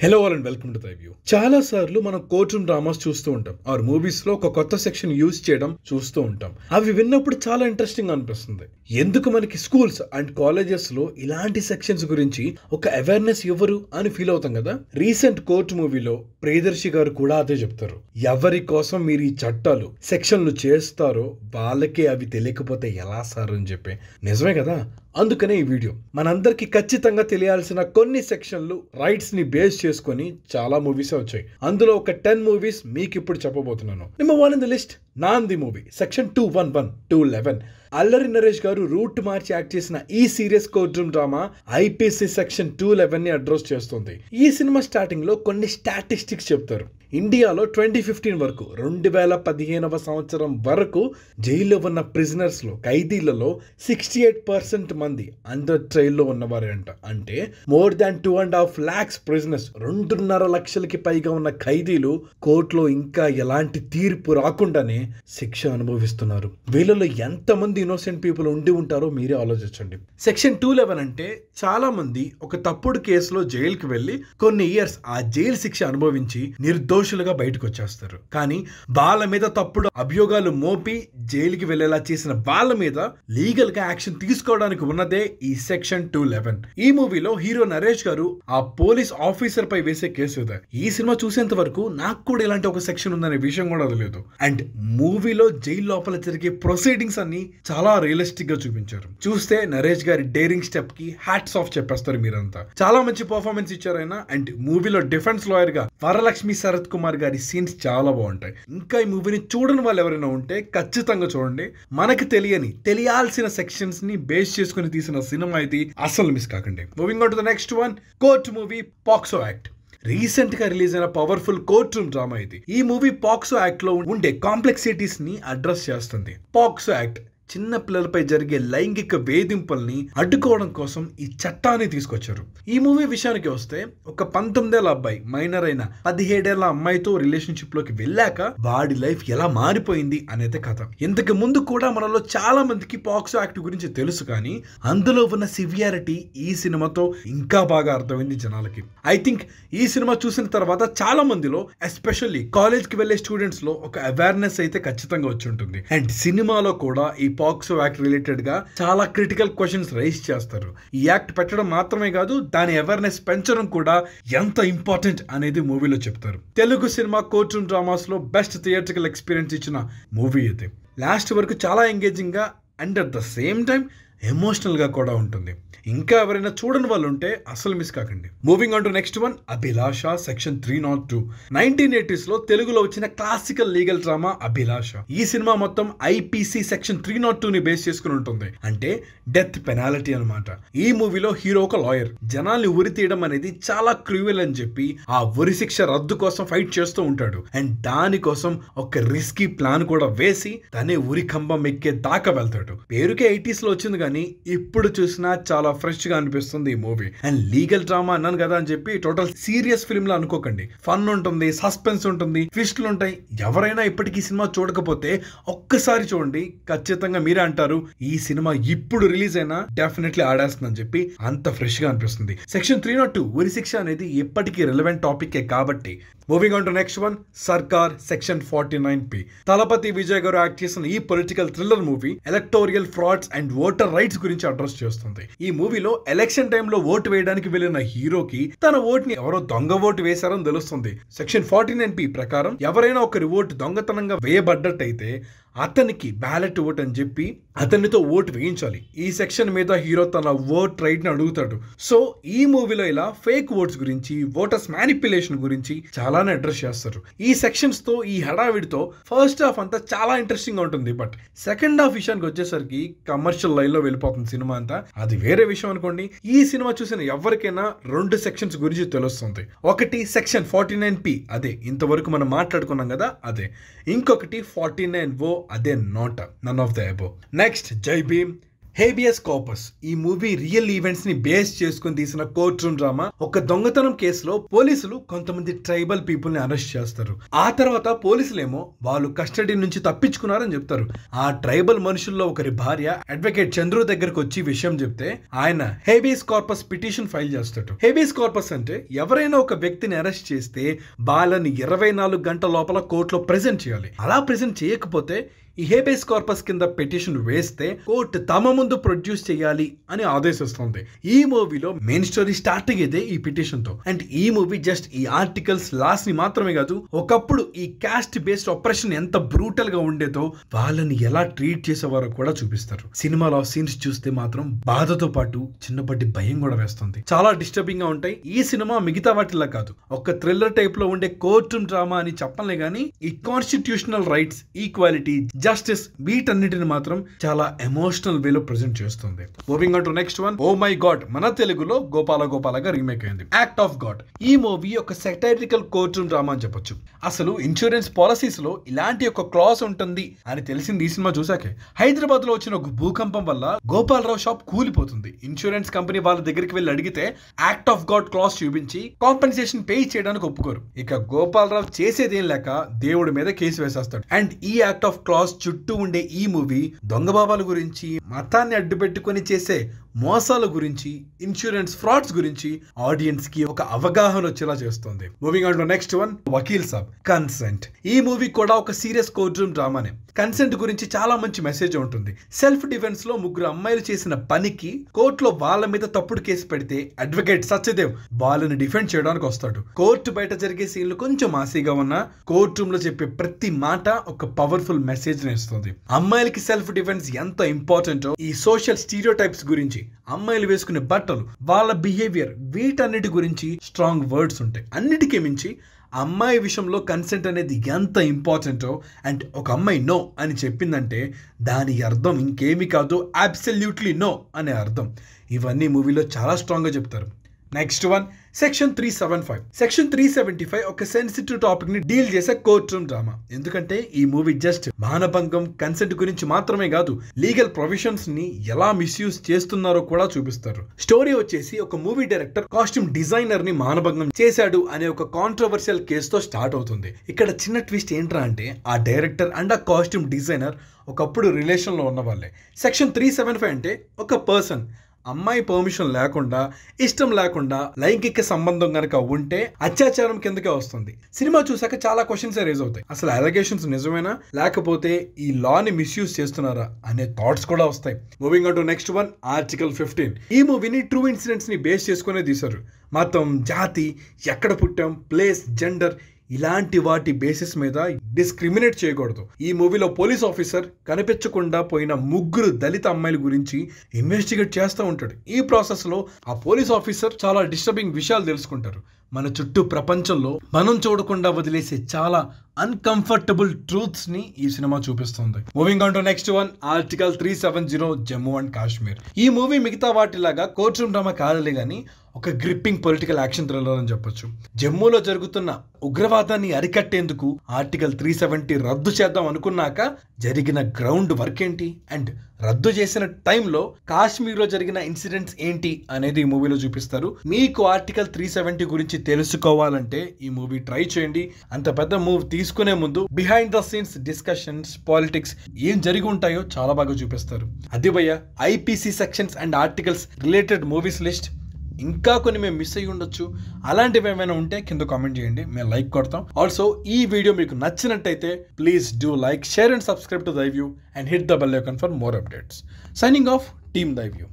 Hello all and welcome to the review. చాలా సార్లు మనం కోర్ట్ రూమ్ డ్రామాస్ చూస్తూ ఉంటాం ఆర్ మూవీస్ లో ఒక కొత్త సెక్షన్ యూజ్ చేయడం చూస్తూ ఉంటాం. అవి విన్నప్పుడు చాలా ఇంట్రెస్టింగ్ అనిపిస్తుంది. ఎందుకు మనకి స్కూల్స్ అండ్ కాలేజెస్ లో ఇలాంటి సెక్షన్స్ గురించి ఒక అవేర్నెస్ ఇవ్వరు అని ఫీల్ అవుతాం కదా. రీసెంట్ కోర్ట్ మూవీలో ప్రియదర్శి గారు కూడా అదే చెప్తారు. ఎవరి కోసం మీరు ఈ చట్టాలు సెక్షన్లు చేస్తారో వాళ్ళకే అవి తెలియకపోతే ఎలా సార్ అని చెప్పి. నిజమే కదా. అందుకనే ఈ వీడియో మనందరికి ఖచ్చితంగా తెలియాల్సిన కొన్ని సెక్షన్లు రైట్స్ ని బేస్ చేసుకొని చాలా మూవీస్ వచ్చాయి. అందులో ఒక 10 మూవీస్ మీకు ఇప్పుడు చెప్పబోతున్నాను. నెంబర్ 1 ఇన్ ద లిస్ట్ నాంది మూవీ సెక్షన్ 211 211. అల్లరి నరేష్ గారు రూట్ మార్చి యాక్ట్ చేసిన ఈ serious court room drama IPC section 211 ని అడ్రస్ చేస్తుంది. ఈ సినిమా స్టార్టింగ్ లో కొన్ని స్టాటిస్టిక్స్ చెప్తారు. ఇండియాలో 2015 వరకు 2015వ సంవత్సరం వరకు జైల్లో ఉన్న ప్రిజనర్స్ లో ఖైదీలలో 68% మంది అండర్ ట్రయల్ లో ఉన్నవారే అంట. అంటే మోర్ దాన్ 2.5 lakhs ప్రిజనర్స్, 2.5 లక్షలకి పైగా ఉన్న ఖైదీలు కోర్టులో ఇంకా ఎలాంటి తీర్పు రాకుండానే శిక్ష అనుభవిస్తున్నారు. వీళ్ళలో ఎంతమంది ఇన్నోసెంట్ పీపుల్ ఉండి ఉంటారో మీరే ఆలోచించండి. సెక్షన్ 211 అంటే చాలా మంది ఒక తప్పుడు కేసులో జైలుకి వెళ్లి కొన్ని ఇయర్స్ ఆ జైలు శిక్ష అనుభవించి నిర్దోషులుగా బయటకు వచ్చేస్తారు. కానీ వాళ్ళ మీద తప్పుడు అభియోగాలు మోపి జైలుకి వెళ్లేలా చేసిన వాళ్ళ మీద లీగల్ గా యాక్షన్ తీసుకోవడానికి ఉన్నదే ఈ సెక్షన్ 211. ఈ మూవీలో హీరో నరేష్ గారు ఆ పోలీస్ ఆఫీసర్ పై వేసే కేసు ఇదే. ఈ సినిమా చూసేంత వరకు నాకు కూడా ఇలాంటి ఒక సెక్షన్ ఉందనే విషయం కూడా తెలియదు. అండ్ మూవీలో జైలు లోపల జరిగే ప్రొసీడింగ్స్ అన్ని చాలా రియలిస్టిక్ గా చూపించారు. చూస్తే నరేష్ గారి డేరింగ్ స్టెప్ కి హ్యాట్స్ ఆఫ్ చెప్పేస్తారు మీరంతా. చాలా మంచి పర్ఫార్మెన్స్ ఇచ్చారు ఆయన. అండ్ మూవీలో డిఫెన్స్ లాయర్ గా వరలక్ష్మి శరత్ కుమార్ గారి సీన్స్ చాలా బాగుంటాయి. ఇంకా ఈ మూవీని చూడని వాళ్ళు ఎవరైనా ఉంటే ఖచ్చితంగా చూడండి. మనకి తెలియాల్సిన సెక్షన్స్ ని బేస్ చేసుకుని తీసిన సినిమా ఇది, అసలు మిస్ కాకండి. Moving on to the next one, court movie POCSO act. Recent గా రిలీజ్ అయిన పవర్ఫుల్ కోర్ట్ రూమ్ డ్రామా ఇది. ఈ మూవీ పాక్సో యాక్ట్ లో ఉండే కాంప్లెక్సిటీస్ ని అడ్రస్ చేస్తుంది. పాక్సో యాక్ట్ చిన్న పిల్లలపై జరిగే లైంగిక వేధింపుల్ని అడ్డుకోవడం కోసం ఈ చట్టాన్ని తీసుకొచ్చారు. ఈ మూవీ విషయానికి వస్తే ఒక 19 ఏళ్ల అబ్బాయి మైనర్ అయిన 17 ఏళ్ల అమ్మాయితో రిలేషన్షిప్ లోకి వెళ్ళాక వాడి లైఫ్ ఎలా మారిపోయింది అనేది కథ. ఇంతకు ముందు కూడా మనలో చాలా మందికి పాక్సో యాక్ట్ గురించి తెలుసు, కానీ అందులో ఉన్న సివియారిటీ ఈ సినిమాతో ఇంకా బాగా అర్థమైంది జనాలకి. ఐ థింక్ ఈ సినిమా చూసిన తర్వాత చాలా మందిలో, ఎస్పెషల్లీ కాలేజ్ కి వెళ్లే స్టూడెంట్స్ లో ఒక అవేర్నెస్ అయితే ఖచ్చితంగా వచ్చి ఉంటుంది. అండ్ సినిమాలో కూడా ఈ పాక్సో యాక్ట్ రిలేటెడ్ గా చాలా క్రిటికల్ క్వశ్చన్స్ రైజ్ చేస్తారు. ఈ యాక్ట్ పెట్టడం మాత్రమే కాదు, దాని అవేర్నెస్ పెంచడం కూడా ఎంత ఇంపార్టెంట్ అనేది మూవీలో చెప్తారు. Telugu cinema court room dramas లో బెస్ట్ థియేట్రికల్ ఎక్స్పీరియన్స్ ఇచ్చిన మూవీ ఇది. లాస్ట్ వరకు చాలా ఎంగేజింగ్ గా and at the same time emotional గా కూడా ఉంటుంది. ఇంకా ఎవరైనా చూడని వాళ్ళు ఉంటే అసలు మిస్ కాకండి. Moving on to next one, Abhilasha section 302. 1980s లో తెలుగులో వచ్చిన క్లాసికల్ లీగల్ డ్రామా అభిలాష. ఈ సినిమా మొత్తం ఐపీసీ సెక్షన్ 302 ని బేస్ చేసుకుని ఉంటుంది. అంటే డెత్ పెనాల్టీ అనమాట. ఈ మూవీలో హీరో ఒక లాయర్. జనాల్ని ఉరి తీయడం అనేది చాలా క్రూయల్ అని చెప్పి ఆ ఉరి శిక్ష రద్దు కోసం ఫైట్ చేస్తూ ఉంటాడు. అండ్ దానికోసం ఒక రిస్కీ ప్లాన్ కూడా వేసి తనే ఉరి కంబం ఎక్కే దాకా వెళ్తాడు. పేరుకే 80s లో వచ్చింది, కానీ ఇప్పుడు చూసినా చాలా ఫ్రెష్ గా అనిపిస్తుంది ఈ మూవీ. అండ్ లీగల్ డ్రామా అన్నాను కదా అని చెప్పి టోటల్ సీరియస్ ఫిల్మ్ లా అనుకోకండి. ఫన్ ఉంటుంది, సస్పెన్స్ ఉంటుంది, ట్విస్టులు ఉంటాయి. ఎవరైనా ఇప్పటికీ సినిమా చూడకపోతే ఒక్కసారి చూడండి, ఖచ్చితంగా మీరే అంటారు ఈ సినిమా ఇప్పుడు రిలీజ్ అయినా డెఫినెట్లీ ఆడేస్తుందని చెప్పి. అంత ఫ్రెష్ గా అనిపిస్తుంది. సెక్షన్ 302 ఉరి శిక్ష అనేది ఎప్పటికీ రిలవెంట్ టాపిక్ కాబట్టి. Moving on to next one, Sarkar section 49P. Thalapathy Vijay గారు యాక్ట్ చేసిన ఈ political thriller movie electoral frauds and voter rights గురించి అడ్రస్ చేస్తుంది. ఈ మూవీలో ఎలక్షన్ టైంలో ఓటు వేయడానికి వెళ్లిన హీరోకి తన ఓటుని ఎవరో దొంగ ఓటు వేశారని తెలుస్తుంది. సెక్షన్ 49P ప్రకారం ఎవరైనా ఒకరి ఓటు దొంగతనంగా వేయబడ్డట్టయితే అతనికి బ్యాలెట్ ఓట్ అని చెప్పి అతనితో ఓటు వేయించాలి. ఈ సెక్షన్ మీద హీరో తన ఓట్ రైట్ ని అడుగుతాడు. సో ఈ మూవీలో ఇలా ఫేక్ ఓట్స్ గురించి, ఓటర్స్ మ్యానిపులేషన్ గురించి చాలానే అడ్రస్ చేస్తారు. ఈ సెక్షన్స్ తో, ఈ హడావిడితో ఫస్ట్ హాఫ్ అంతా చాలా ఇంట్రెస్టింగ్ గా ఉంటుంది. బట్ సెకండ్ హాఫ్ విషయానికి వచ్చేసరికి కమర్షియల్ లైన్ లో వెళ్ళిపోతుంది సినిమా అంతా. అది వేరే విషయం అనుకోండి. ఈ సినిమా చూసిన ఎవరికైనా 2 సెక్షన్స్ గురించి తెలుస్తుంది. ఒకటి సెక్షన్ 49P, అదే ఇంతవరకు మనం మాట్లాడుకున్నాం కదా అదే. ఇంకొకటి 49O, అదే note, none of the above. Next Jai Bhim habeas corpus ఈ మూవీ రియల్ ఈవెంట్స్ ని బేస్ చేసుకుని తీసిన కోర్ట్ రూమ్ డ్రామా. ఒక దొంగతనం కేసులో పోలీసులు కొంతమంది ట్రైబల్ పీపుల్ ని అరెస్ట్ చేస్తారు. ఆ తర్వాత పోలీసులేమో వాళ్ళు కస్టడీ నుంచి తప్పించుకున్నారని చెప్తారు. ఆ ట్రైబల్ మనుషుల్లో ఒకరి భార్య అడ్వకేట్ చంద్రు దగ్గరకు వచ్చి విషయం చెప్తే ఆయన హేబియస్ కార్పస్ పిటిషన్ ఫైల్ చేస్తాడు. హేబియస్ కార్పస్ అంటే ఎవరైనా ఒక వ్యక్తిని అరెస్ట్ చేస్తే వాళ్ళని 24 గంటల లోపల కోర్టులో ప్రెజెంట్ చేయాలి. అలా ప్రెజెంట్ చేయకపోతే ఈ హేబియస్ కార్పస్ కింద పిటిషన్ వేస్తే కోర్టు తమ ముందు ప్రొడ్యూస్ చేయాలి అని ఆదేశిస్తుంది. ఈ మూవీలో మెయిన్ స్టోరీ స్టార్టింగ్ ఇదే ఈ పిటిషన్ తో. అండ్ ఈ మూవీ జస్ట్ ఈ ఆర్టికల్స్ లాస్ ని మాత్రమే కాదు, ఒకప్పుడు ఈ కాస్ట్ బేస్డ్ ఆపరేషన్ ఎంత బ్రూటల్ గా ఉండేదో వాళ్ళని ఎలా ట్రీట్ చేసేవారో కూడా చూపిస్తారు. సినిమాలో సీన్స్ చూస్తే మాత్రం బాధతో పాటు చిన్నపాటి భయం కూడా వేస్తుంది. చాలా డిస్టర్బింగ్ గా ఉంటాయి. ఈ సినిమా మిగతా వాటిలా కాదు, ఒక థ్రిల్లర్ టైప్ లో ఉండే కోర్ట్ రూమ్ డ్రామా అని చెప్పలే గానీ ఈ కాన్స్టిట్యూషనల్ రైట్స్, ఈక్వాలిటీ, జస్టిస్ వీటన్నిటిని మాత్రం చాలా ఎమోషనల్ వేలో ప్రెజెంట్ చేస్తుంది. Moving on to next one, oh my god మన తెలుగులో గోపాల గోపాలగా రీమేక్ అయింది యాక్ట్ ఆఫ్ గాడ్. ఈ మూవీ ఒక సెటైరికల్ కోర్ట్ రూమ్ డ్రామా అని చెప్పొచ్చు. అసలు ఇన్సూరెన్స్ పాలసీస్ లో ఇలాంటి ఒక క్లాస్ ఉంటుంది అని తెలిసింది ఈ సినిమా చూసాకే. హైదరాబాద్ లో వచ్చిన ఒక భూకంపం వల్ల గోపాలరావు షాప్ కూలిపోతుంది. ఇన్సూరెన్స్ కంపెనీ వాళ్ళ దగ్గరికి వెళ్ళి అడిగితే యాక్ట్ ఆఫ్ గాడ్ క్లాస్ చూపించి కాంపెన్సేషన్ పే చేయడానికి ఒప్పుకోరు. ఇక గోపాలరావు చేసేదేం లేక దేవుడి మీద కేసు వేసేస్తాడు. అండ్ ఈ యాక్ట్ ఆఫ్ క్లాస్ చుట్టూ ఉండే ఈ మూవీ దొంగబాబాల గురించి, మతాన్ని అడ్డుపెట్టుకుని చేసే మోసాల గురించి, ఇన్సూరెన్స్ ఫ్రాడ్స్ గురించి ఆడియన్స్ కి ఒక అవగాహన వచ్చేలా చేస్తుంది. Moving on to next one, Vakeel Saab consent. ఈ మూవీ కూడా ఒక సీరియస్ కోర్ట్ రూమ్ డ్రామానే. కన్సెంట్ గురించి చాలా మంచి మెసేజ్ ఉంటుంది. సెల్ఫ్ డిఫెన్స్ లో 3 అమ్మాయిలు చేసిన పనికి కోర్టులో వాళ్ళ మీద తప్పుడు కేసు పెడితే అడ్వకేట్ సత్యదేవ్ వాళ్ళని డిఫెండ్ చేయడానికి వస్తాడు. కోర్టు బయట జరిగే సీన్లు కొంచెం ఆసీగా ఉన్నా కోర్ట్ రూమ్ లో చెప్పే ప్రతి మాట ఒక పవర్ఫుల్ మెసేజ్ ఇస్తుంది. అమ్మాయిలకి సెల్ఫ్ డిఫెన్స్ ఎంత ఇంపార్టెంటో, ఈ సోషల్ స్టీరియోటైప్స్ గురించి, అమ్మాయిలు వేసుకునే బట్టలు, వాళ్ళ బిహేవియర్, వీటన్నిటి గురించి స్ట్రాంగ్ వర్డ్స్ ఉంటాయి. అన్నిటికీ మించి అమ్మాయి విషయంలో కన్సెంట్ అనేది ఎంత ఇంపార్టెంటో, అండ్ ఒక అమ్మాయి నో అని చెప్పిందంటే దాని అర్థం ఇంకేమీ కాదు, అబ్సల్యూట్లీ నో అనే అర్థం. ఇవన్నీ మూవీలో చాలా స్ట్రాంగ్గా చెప్తారు. Next one, section 375. సెక్షన్ 375 ఒక సెన్సిటివ్ టాపిక్ ని డీల్ చేసే కోర్ట్ రూమ్ డ్రామా. ఎందుకంటే ఈ మూవీ జస్ట్ మానభంగం, కన్సెంట్ గురించి మాత్రమే కాదు, లీగల్ ప్రొవిజన్స్ ని ఎలా మిస్యూజ్ చేస్తున్నారో కూడా చూపిస్తారు. స్టోరీ వచ్చేసి ఒక మూవీ డైరెక్టర్ కాస్ట్యూమ్ డిజైనర్ ని మానభంగం చేశాడు అనే ఒక కాంట్రవర్షియల్ కేసుతో స్టార్ట్ అవుతుంది. ఇక్కడ చిన్న ట్విస్ట్ ఏంట్రా అంటే ఆ డైరెక్టర్ అండ్ ఆ కాస్ట్యూమ్ డిజైనర్ ఒకప్పుడు రిలేషన్ లో ఉన్న వాళ్ళే. సెక్షన్ 375 అంటే ఒక పర్సన్ అమ్మాయి పర్మిషన్ లేకుండా, ఇష్టం లేకుండా లైంగిక సంబంధం గనక ఉంటే అత్యాచారం కిందకే వస్తుంది. సినిమా చూసాక చాలా క్వశ్చన్స్ రేజ్ అవుతాయి. అసలు అలిగేషన్స్ నిజమేనా, లేకపోతే ఈ లాని మిస్యూజ్ చేస్తున్నారా అనే థాట్స్ కూడా వస్తాయి. Moving on to next one, article 15. ఈ మూవీని ట్రూ ఇన్సిడెంట్స్ ని బేస్ చేసుకునే తీశారు. మతం, జాతి, ఎక్కడ పుట్టాం, ప్లేస్, జెండర్ ఇలాంటి వాటి బేసిస్ మీద డిస్క్రిమినేట్ చేయకూడదు. ఈ మూవీలో పోలీస్ ఆఫీసర్ కనిపించకుండా పోయిన 3 దళిత అమ్మాయిల గురించి ఇన్వెస్టిగేట్ చేస్తూ ఉంటాడు. ఈ ప్రాసెస్ లో ఆ పోలీస్ ఆఫీసర్ చాలా డిస్టర్బింగ్ విషయాలు తెలుసుకుంటారు. మన చుట్టూ ప్రపంచంలో మనం చూడకుండా వదిలేసే చాలా అన్కంఫర్టబుల్ ట్రూత్స్ ని ఈ సినిమా చూపిస్తుంది. Moving on to next one, article 370 Jammu and Kashmir. ఈ మూవీ మిగతా వాటిలాగా కోర్ట్ రూమ్ డ్రామా కాదలే గానీ ఒక గ్రిప్పింగ్ పొలిటికల్ యాక్షన్ థ్రిల్లర్ అని చెప్పొచ్చు. జమ్మూలో జరుగుతున్న ఉగ్రవాదాన్ని అరికట్టేందుకు ఆర్టికల్ 370 రద్దు చేద్దాం అనుకున్నాక జరిగిన గ్రౌండ్ వర్క్ ఏంటి, అండ్ రద్దు చేసిన టైంలో కాశ్మీర్లో జరిగిన ఇన్సిడెంట్స్ ఏంటి అనేది ఈ మూవీలో చూపిస్తారు. మీకు ఆర్టికల్ 370 గురించి తెలుసుకోవాలంటే ఈ మూవీ ట్రై చేయండి. అంత పెద్ద మూవీ తీసుకునే ముందు behind the scenes discussions, politics ఏం జరిగి ఉంటాయో చాలా బాగా చూపిస్తారు. అది భయ్య IPC sections and articles related movies list. ఇంకా కొన్ని మేము మిస్ అయ్యి ఉండొచ్చు, అలాంటివి ఏమైనా ఉంటే కింద కామెంట్ చేయండి, మేము లైక్ కొడతాం. ఆల్సో ఈ వీడియో మీకు నచ్చినట్టయితే please do like, share and subscribe to the view and hit the bell icon for more updates. Signing off, team the view.